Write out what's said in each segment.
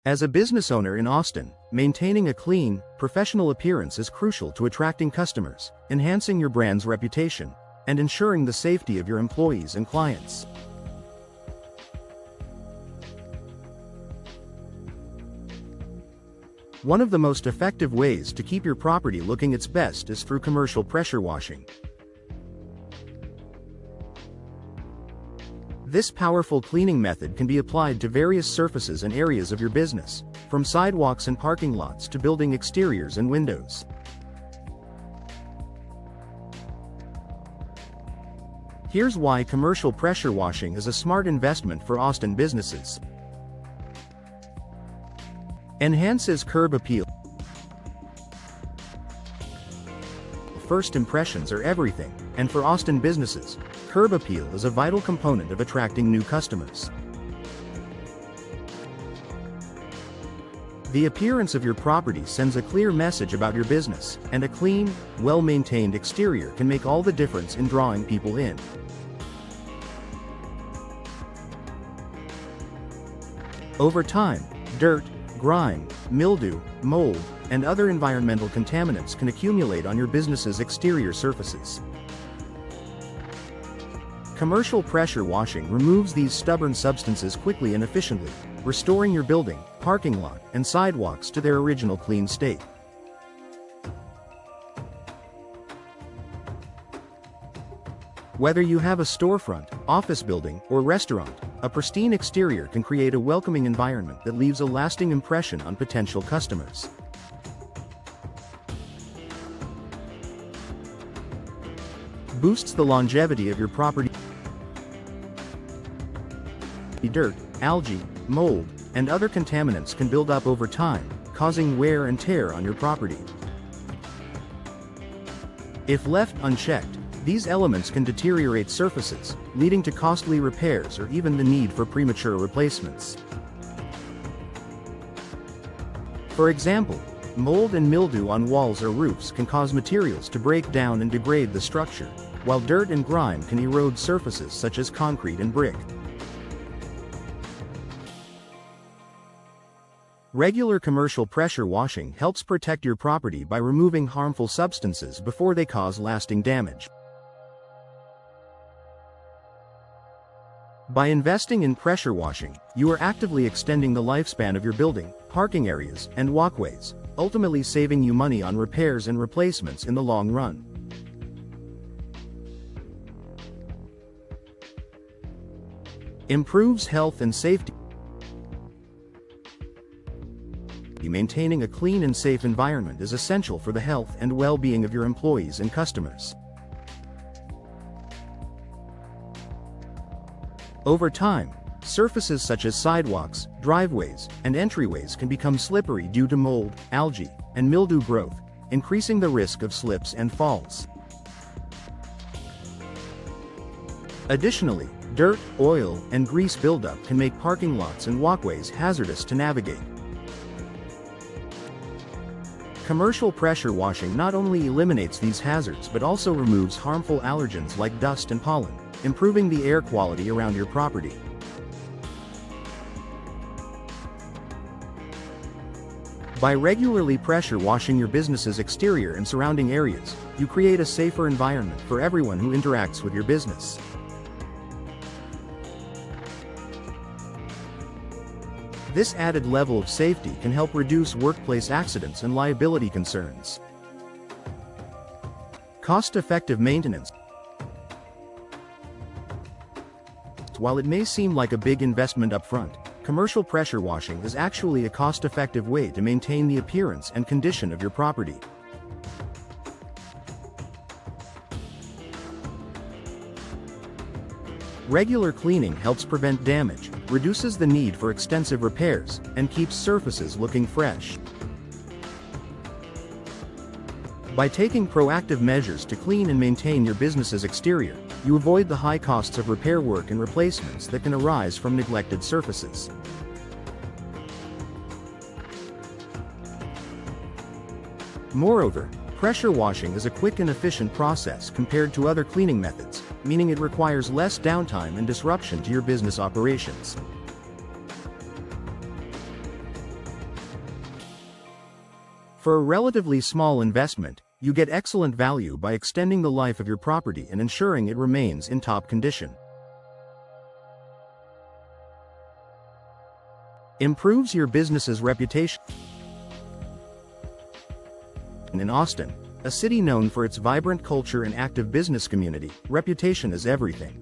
As a business owner in Austin, maintaining a clean, professional appearance is crucial to attracting customers, enhancing your brand's reputation, and ensuring the safety of your employees and clients. One of the most effective ways to keep your property looking its best is through commercial pressure washing. This powerful cleaning method can be applied to various surfaces and areas of your business, from sidewalks and parking lots to building exteriors and windows. Here's why commercial pressure washing is a smart investment for Austin businesses. Enhances curb appeal. First impressions are everything, and for Austin businesses, curb appeal is a vital component of attracting new customers. The appearance of your property sends a clear message about your business, and a clean, well-maintained exterior can make all the difference in drawing people in. Over time, dirt, grime, mildew, mold, and other environmental contaminants can accumulate on your business's exterior surfaces. Commercial pressure washing removes these stubborn substances quickly and efficiently, restoring your building, parking lot, and sidewalks to their original clean state. Whether you have a storefront, office building, or restaurant, a pristine exterior can create a welcoming environment that leaves a lasting impression on potential customers. Boosts the longevity of your property. Dirt, algae, mold, and other contaminants can build up over time, causing wear and tear on your property. If left unchecked, these elements can deteriorate surfaces, leading to costly repairs or even the need for premature replacements. For example, mold and mildew on walls or roofs can cause materials to break down and degrade the structure, while dirt and grime can erode surfaces such as concrete and brick. Regular commercial pressure washing helps protect your property by removing harmful substances before they cause lasting damage. By investing in pressure washing, you are actively extending the lifespan of your building, parking areas, and walkways, ultimately saving you money on repairs and replacements in the long run. Improves health and safety. Maintaining a clean and safe environment is essential for the health and well-being of your employees and customers. Over time, surfaces such as sidewalks, driveways, and entryways can become slippery due to mold, algae, and mildew growth, increasing the risk of slips and falls. Additionally, dirt, oil, and grease buildup can make parking lots and walkways hazardous to navigate. Commercial pressure washing not only eliminates these hazards but also removes harmful allergens like dust and pollen, improving the air quality around your property. By regularly pressure washing your business's exterior and surrounding areas, you create a safer environment for everyone who interacts with your business. This added level of safety can help reduce workplace accidents and liability concerns. Cost-effective maintenance. While it may seem like a big investment up front, commercial pressure washing is actually a cost-effective way to maintain the appearance and condition of your property. Regular cleaning helps prevent damage, reduces the need for extensive repairs, and keeps surfaces looking fresh. By taking proactive measures to clean and maintain your business's exterior, you avoid the high costs of repair work and replacements that can arise from neglected surfaces. Moreover, pressure washing is a quick and efficient process compared to other cleaning methods, meaning it requires less downtime and disruption to your business operations. For a relatively small investment, you get excellent value by extending the life of your property and ensuring it remains in top condition. Improves your business's reputation. In Austin, a city known for its vibrant culture and active business community, reputation is everything.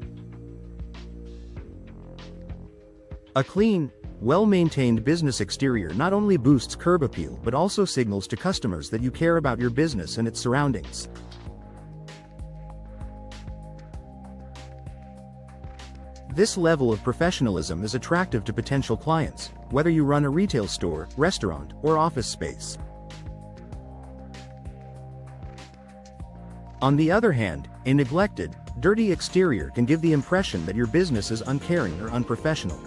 A clean, well-maintained business exterior not only boosts curb appeal but also signals to customers that you care about your business and its surroundings. This level of professionalism is attractive to potential clients, whether you run a retail store, restaurant, or office space. On the other hand, a neglected, dirty exterior can give the impression that your business is uncaring or unprofessional.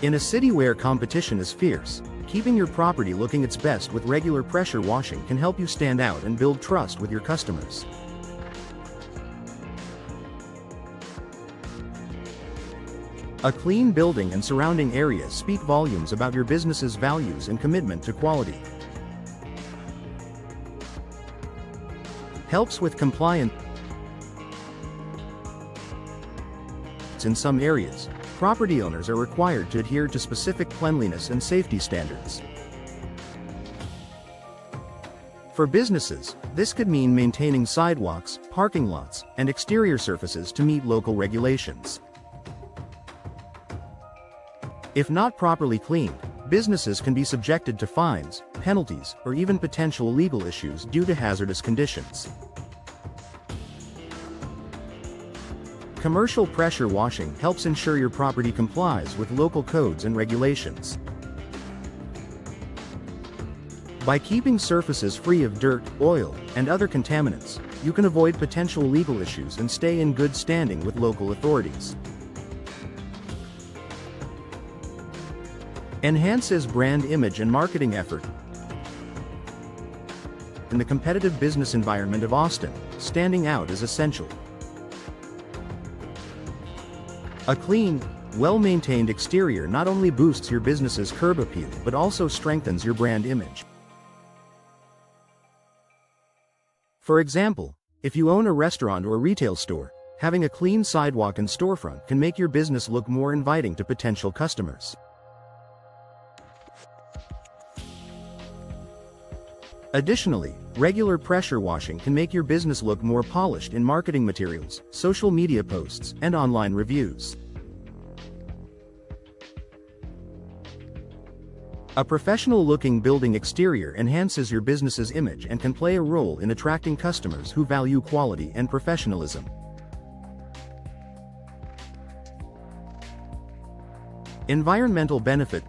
In a city where competition is fierce, keeping your property looking its best with regular pressure washing can help you stand out and build trust with your customers. A clean building and surrounding areas speak volumes about your business's values and commitment to quality. Helps with compliance. In some areas, property owners are required to adhere to specific cleanliness and safety standards. For businesses, this could mean maintaining sidewalks, parking lots, and exterior surfaces to meet local regulations. If not properly cleaned, businesses can be subjected to fines, penalties, or even potential legal issues due to hazardous conditions. Commercial pressure washing helps ensure your property complies with local codes and regulations. By keeping surfaces free of dirt, oil, and other contaminants, you can avoid potential legal issues and stay in good standing with local authorities. Enhances brand image and marketing effort. In the competitive business environment of Austin, standing out is essential. A clean, well-maintained exterior not only boosts your business's curb appeal but also strengthens your brand image. For example, if you own a restaurant or retail store, having a clean sidewalk and storefront can make your business look more inviting to potential customers. Additionally, regular pressure washing can make your business look more polished in marketing materials, social media posts, and online reviews. A professional-looking building exterior enhances your business's image and can play a role in attracting customers who value quality and professionalism. Environmental benefit.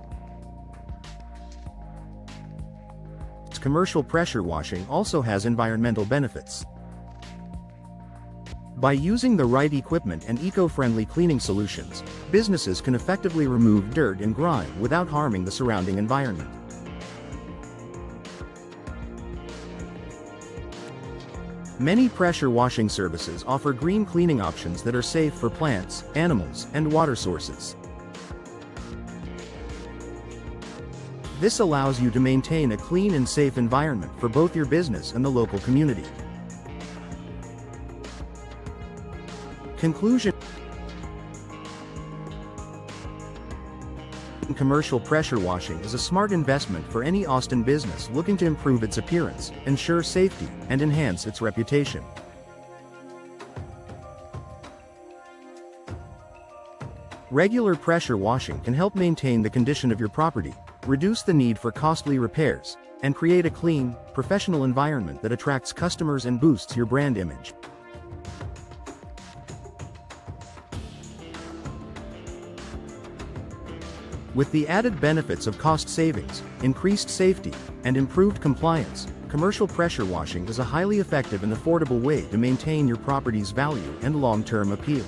Commercial pressure washing also has environmental benefits. By using the right equipment and eco-friendly cleaning solutions, businesses can effectively remove dirt and grime without harming the surrounding environment. Many pressure washing services offer green cleaning options that are safe for plants, animals, and water sources. This allows you to maintain a clean and safe environment for both your business and the local community. Conclusion. Commercial pressure washing is a smart investment for any Austin business looking to improve its appearance, ensure safety, and enhance its reputation. Regular pressure washing can help maintain the condition of your property, reduce the need for costly repairs, and create a clean, professional environment that attracts customers and boosts your brand image. With the added benefits of cost savings, increased safety, and improved compliance, commercial pressure washing is a highly effective and affordable way to maintain your property's value and long-term appeal.